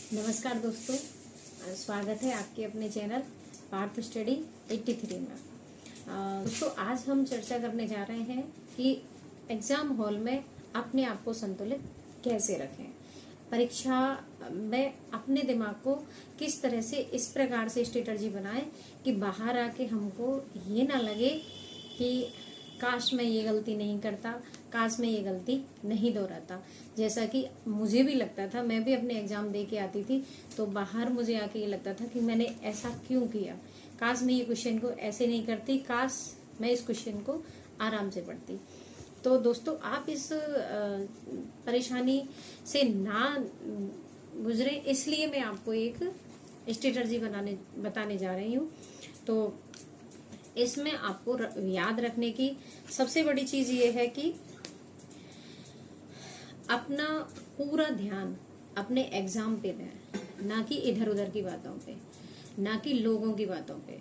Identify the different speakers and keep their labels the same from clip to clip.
Speaker 1: नमस्कार दोस्तों, स्वागत है आपके अपने चैनल पार्थ स्टडी 83 में। दोस्तों, आज हम चर्चा करने जा रहे हैं कि एग्जाम हॉल में अपने आप को संतुलित कैसे रखें। परीक्षा में अपने दिमाग को किस तरह से इस प्रकार से स्ट्रेटजी बनाएं कि बाहर आके हमको ये ना लगे कि काश मैं ये गलती नहीं करता, काश मैं ये गलती नहीं दोहराता। जैसा कि मुझे भी लगता था, मैं भी अपने एग्जाम दे के आती थी तो बाहर मुझे आके ये लगता था कि मैंने ऐसा क्यों किया, काश मैं ये क्वेश्चन को ऐसे नहीं करती, काश मैं इस क्वेश्चन को आराम से पढ़ती। तो दोस्तों, आप इस परेशानी से ना गुजरे इसलिए मैं आपको एक स्ट्रेटजी बताने जा रही हूँ। तो इसमें आपको याद रखने की सबसे बड़ी चीज ये है कि अपना पूरा ध्यान अपने एग्जाम पे दें, ना कि इधर उधर की बातों पे, ना कि लोगों की बातों पे।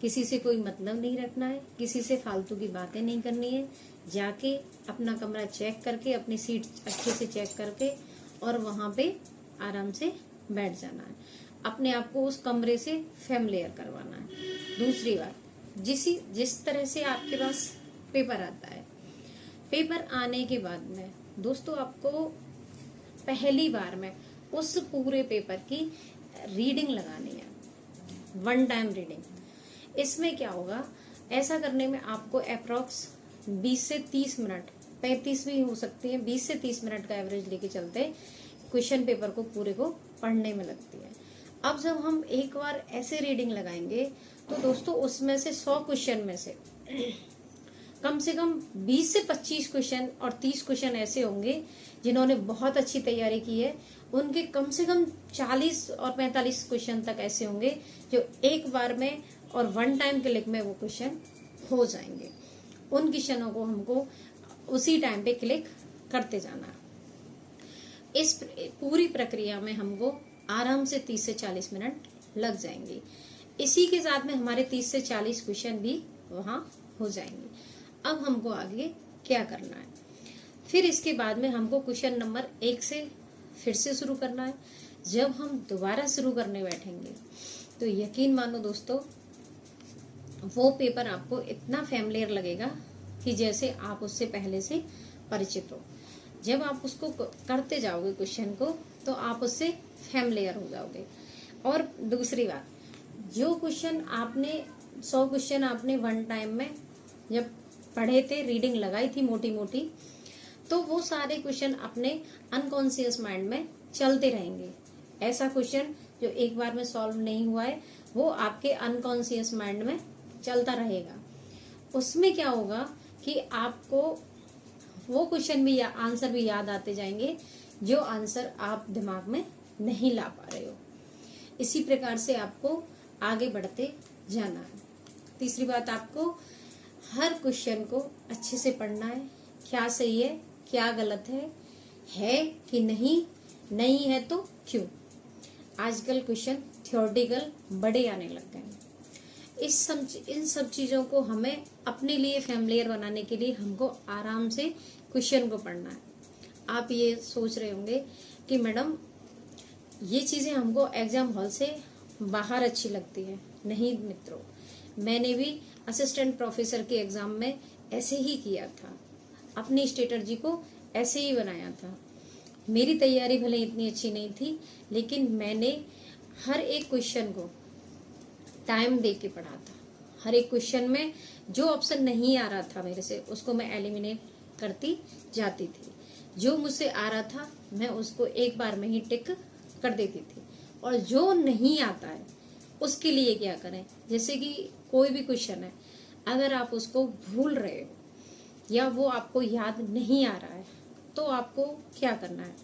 Speaker 1: किसी से कोई मतलब नहीं रखना है, किसी से फालतू की बातें नहीं करनी है। जाके अपना कमरा चेक करके, अपनी सीट अच्छे से चेक करके और वहां पे आराम से बैठ जाना है। अपने आप को उस कमरे से फैमिलियर करवाना है। दूसरी बात, जिस तरह से आपके पास पेपर आता है, पेपर आने के बाद में दोस्तों आपको पहली बार में उस पूरे पेपर की रीडिंग लगानी है, वन टाइम रीडिंग। इसमें क्या होगा, ऐसा करने में आपको अप्रोक्स 20 से 30 मिनट, 35 भी हो सकती है, 20 से 30 मिनट का एवरेज लेके चलते क्वेश्चन पेपर को पूरे को पढ़ने में लगती है। अब जब हम एक बार ऐसे रीडिंग लगाएंगे तो दोस्तों उसमें से 100 क्वेश्चन में से कम 20 से 25 क्वेश्चन और 30 क्वेश्चन ऐसे होंगे जिन्होंने बहुत अच्छी तैयारी की है। उनके कम से कम 40 और 45 क्वेश्चन तक ऐसे होंगे जो एक बार में और वन टाइम क्लिक में वो क्वेश्चन हो जाएंगे। उन क्वेश्चनों को हमको उसी टाइम पे क्लिक करते जाना है। इस पूरी प्रक्रिया में हमको आराम से 30 से 40 मिनट लग जाएंगे। इसी के साथ में हमारे 30 से 40 क्वेश्चन भी वहां हो जाएंगे। अब हमको आगे क्या करना है, फिर इसके बाद में हमको क्वेश्चन नंबर 1 से फिर से शुरू करना है। जब हम दोबारा शुरू करने बैठेंगे तो यकीन मानो दोस्तों, वो पेपर आपको इतना फैमिलियर लगेगा कि जैसे आप उससे पहले से परिचित हो। जब आप उसको करते जाओगे क्वेश्चन को तो आप उससे फैमिलियर हो जाओगे। और दूसरी बात, जो क्वेश्चन आपने 100 क्वेश्चन आपने वन टाइम में जब पढ़े थे, रीडिंग लगाई थी मोटी मोटी, तो वो सारे क्वेश्चन अपने अनकॉन्शियस माइंड में चलते रहेंगे। ऐसा क्वेश्चन जो एक बार में सॉल्व नहीं हुआ है वो आपके अनकॉन्शियस माइंड में चलता रहेगा। उसमें क्या होगा कि आपको वो क्वेश्चन भी आंसर भी याद आते जाएंगे जो आंसर आप दिमाग में नहीं ला पा रहे हो। इसी प्रकार से आपको आगे बढ़ते जाना है। तीसरी बात, आपको हर क्वेश्चन को अच्छे से पढ़ना है। क्या सही है, क्या गलत है कि नहीं है तो क्यों। आजकल क्वेश्चन थ्योरेटिकल बड़े आने लग गए हैं। इन सब चीजों को हमें अपने लिए फैमिलियर बनाने के लिए हमको आराम से क्वेश्चन को पढ़ना है। आप ये सोच रहे होंगे कि मैडम ये चीजें हमको एग्जाम हॉल से बाहर अच्छी लगती है। नहीं मित्रों, मैंने भी असिस्टेंट प्रोफेसर के एग्जाम में ऐसे ही किया था, अपनी स्ट्रेटजी को ऐसे ही बनाया था। मेरी तैयारी भले इतनी अच्छी नहीं थी, लेकिन मैंने हर एक क्वेश्चन को टाइम दे के पढ़ा था। हर एक क्वेश्चन में जो ऑप्शन नहीं आ रहा था मेरे से, उसको मैं एलिमिनेट करती जाती थी। जो मुझसे आ रहा था मैं उसको एक बार में ही टिक कर देती थी। और जो नहीं आता है उसके लिए क्या करें, जैसे कि कोई भी क्वेश्चन है, अगर आप उसको भूल रहे हो या वो आपको याद नहीं आ रहा है तो आपको क्या करना है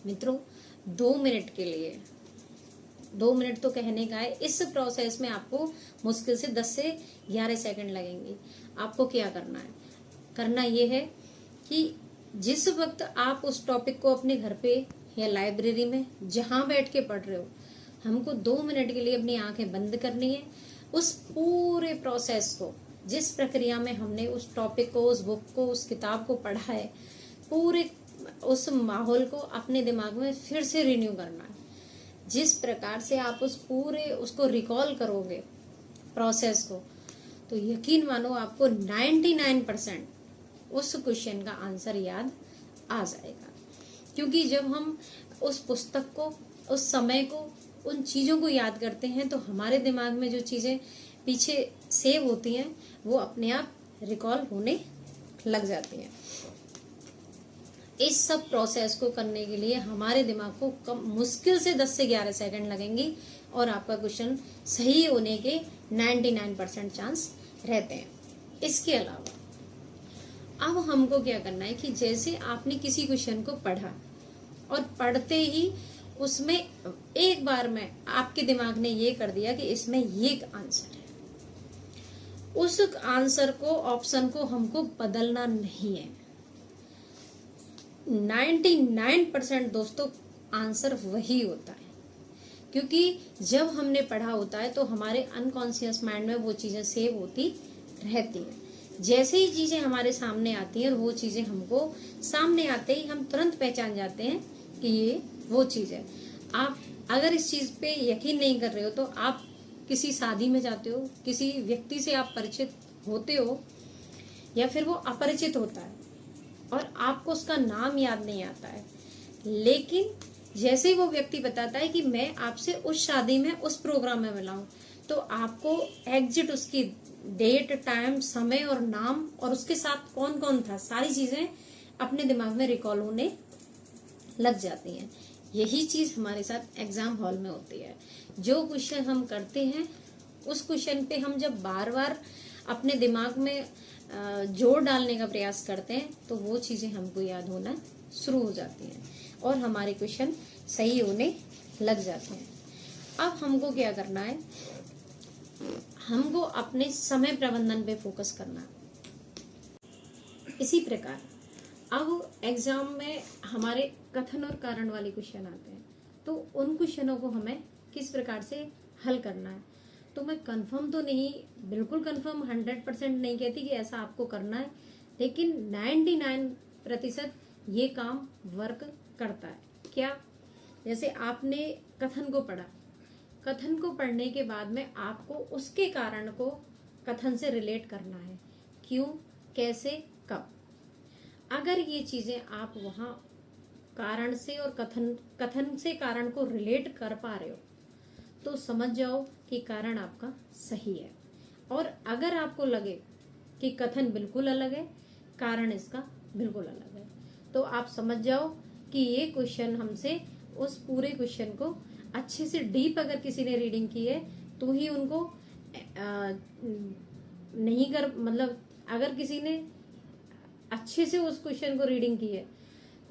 Speaker 1: मित्रों, 2 मिनट के लिए, 2 मिनट तो कहने का है, इस प्रोसेस में आपको मुश्किल से 10 से 11 सेकंड लगेंगे। आपको क्या करना है, करना ये है कि जिस वक्त आप उस टॉपिक को अपने घर पे या लाइब्रेरी में जहां बैठ के पढ़ रहे हो, हमको 2 मिनट के लिए अपनी आंखें बंद करनी है। उस पूरे प्रोसेस को, जिस प्रक्रिया में हमने उस टॉपिक को, उस बुक को, उस किताब को पढ़ा है, पूरे उस माहौल को अपने दिमाग में फिर से रिन्यू करना है। जिस प्रकार से आप उसको रिकॉल करोगे प्रोसेस को, तो यकीन मानो आपको 99% उस क्वेश्चन का आंसर याद आ जाएगा। क्योंकि जब हम उस पुस्तक को, उस समय को, उन चीजों को याद करते हैं तो हमारे दिमाग में जो चीजें पीछे सेव होती हैं वो अपने आप रिकॉल होने लग जाती हैं। इस सब प्रोसेस को करने के लिए हमारे दिमाग को मुश्किल से 10 से 11 सेकंड लगेंगी और आपका क्वेश्चन सही होने के 99% चांस रहते हैं। इसके अलावा अब हमको क्या करना है कि जैसे आपने किसी क्वेश्चन को पढ़ा और पढ़ते ही उसमें एक बार में आपके दिमाग ने ये कर दिया कि इसमें ये आंसर है, उस आंसर को, ऑप्शन को हमको बदलना नहीं है। 99% दोस्तों आंसर वही होता है, क्योंकि जब हमने पढ़ा होता है तो हमारे अनकॉन्शियस माइंड में वो चीजें सेव होती रहती हैं। जैसे ही चीजें हमारे सामने आती हैं और वो चीजें हमको सामने आते ही हम तुरंत पहचान जाते हैं कि ये वो चीज है। आप अगर इस चीज पे यकीन नहीं कर रहे हो तो आप किसी शादी में जाते हो, किसी व्यक्ति से आप परिचित होते हो या फिर वो अपरिचित होता है और आपको उसका नाम याद नहीं आता है, लेकिन जैसे ही वो व्यक्ति बताता है कि मैं आपसे उस शादी में, उस प्रोग्राम में मिला हूं, तो आपको एग्जिट उसकी डेट, टाइम, समय और नाम और उसके साथ कौन कौन था, सारी चीजें अपने दिमाग में रिकॉल होने लग जाती हैं। यही चीज हमारे साथ एग्जाम हॉल में होती है। जो क्वेश्चन हम करते हैं उस क्वेश्चन पे हम जब बार बार अपने दिमाग में जोर डालने का प्रयास करते हैं तो वो चीजें हमको याद होना शुरू हो जाती हैं और हमारे क्वेश्चन सही होने लग जाते हैं। अब हमको क्या करना है, हमको अपने समय प्रबंधन पे फोकस करना है। इसी प्रकार अब एग्जाम में हमारे कथन और कारण वाले क्वेश्चन आते हैं, तो उन क्वेश्चनों को हमें किस प्रकार से हल करना है। तो मैं कंफर्म तो नहीं, बिल्कुल कंफर्म 100% नहीं कहती कि ऐसा आपको करना है, लेकिन 99% ये काम वर्क करता है। क्या? जैसे आपने कथन को पढ़ा, कथन को पढ़ने के बाद में आपको उसके कारण को कथन से रिलेट करना है। क्यों, कैसे, कब। अगर ये चीजें आप वहां कारण से और कथन से कारण को रिलेट कर पा रहे हो तो समझ जाओ कि कारण आपका सही है। और अगर आपको लगे कि कथन बिल्कुल अलग है, कारण इसका बिल्कुल अलग है, तो आप समझ जाओ कि ये क्वेश्चन हमसे उस पूरे क्वेश्चन को अच्छे से डीप अगर किसी ने रीडिंग की है तो ही उनको नहीं कर, मतलब अगर किसी ने अच्छे से उस क्वेश्चन को रीडिंग की है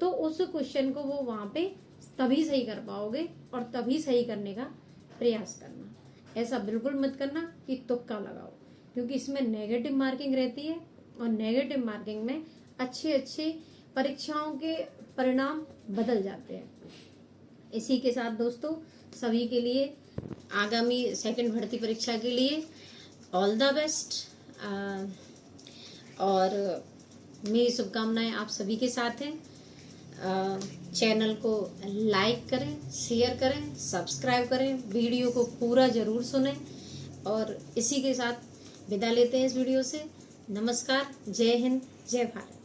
Speaker 1: तो उस क्वेश्चन को वो वहां पे तभी सही कर पाओगे और तभी सही करने का प्रयास करना। ऐसा बिल्कुल मत करना कि तुक्का लगाओ, क्योंकि इसमें नेगेटिव मार्किंग रहती है और नेगेटिव मार्किंग में अच्छे परीक्षाओं के परिणाम बदल जाते हैं। इसी के साथ दोस्तों सभी के लिए आगामी सेकंड भर्ती परीक्षा के लिए ऑल द बेस्ट और मेरी शुभकामनाएं आप सभी के साथ हैं। चैनल को लाइक करें, शेयर करें, सब्सक्राइब करें, वीडियो को पूरा जरूर सुनें और इसी के साथ विदा लेते हैं इस वीडियो से। नमस्कार, जय हिंद, जय भारत।